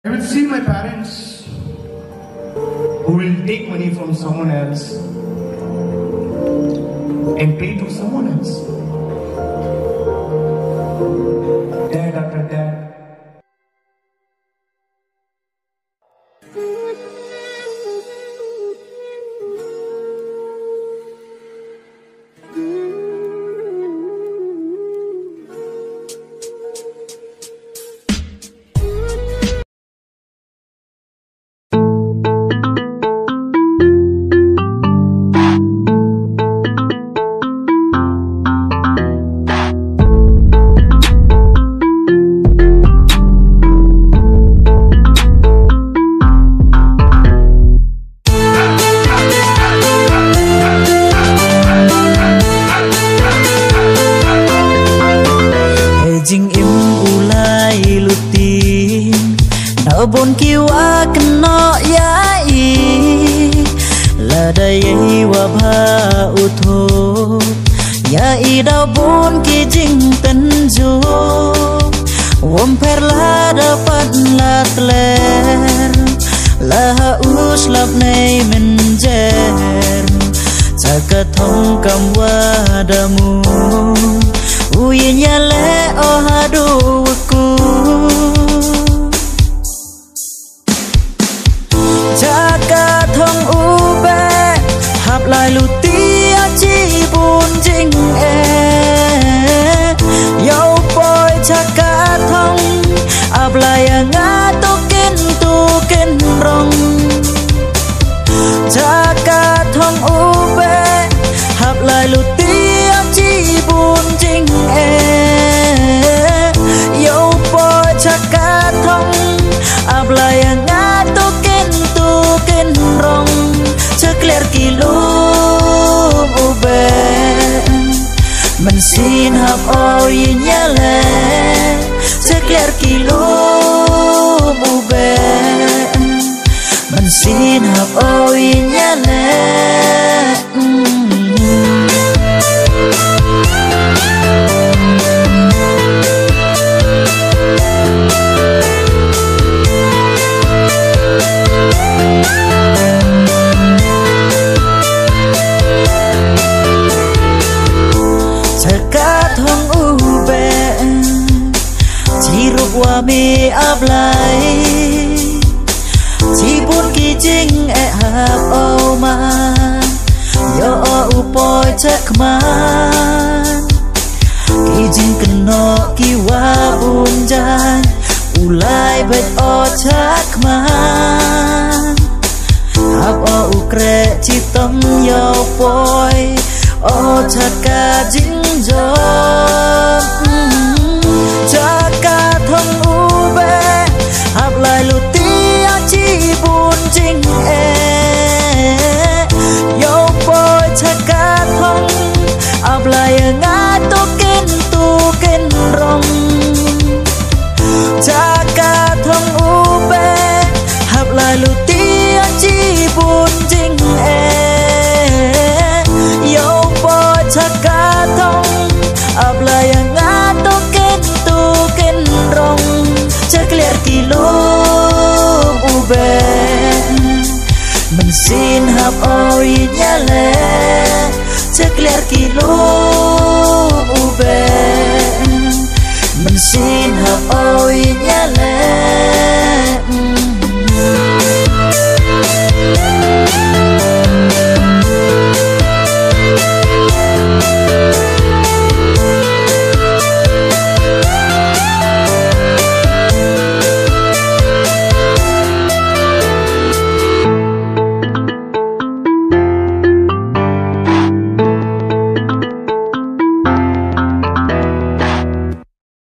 I will see my parents who will take money from someone else and pay to someone else. Dad after dad. Jing im ulai lutin nao bon kiwa keno yai la dai wa bha utho yai dao bon ki jing ten jo wom per la dapat la tler la us lap nei men jer jaga thong kam wa damu uyinya le oh aduhku jaga thong ube hap lai lutia chi bun jing yau boy jaga thong ap lai nga tu kin rong jaga thong ube hap lai lutia chi bun jing yau boy jaga thong ap lai nga tu kin rong cekler kilo ube men sin hap oi nyale cekler kilo ube men sin hap oi nyale wa mi ap lai chi bun ki jing e hap o ma yo u poi chek man ki jing keno ki wa bun jan ulai bet o chak man hap o u kre chi tom yo poi o chaka jing jo jaga thong ube hap lai lutia chi bun jing yo boy jaga thong ap lai nga tu kin rong jaga thong ube hap lai lutia chi bun jing yo boy jaga thong ap lai nga tu kin rong cekler kilo ube men sin hap oi nyale cekler kilo ube men sin hap oi nyale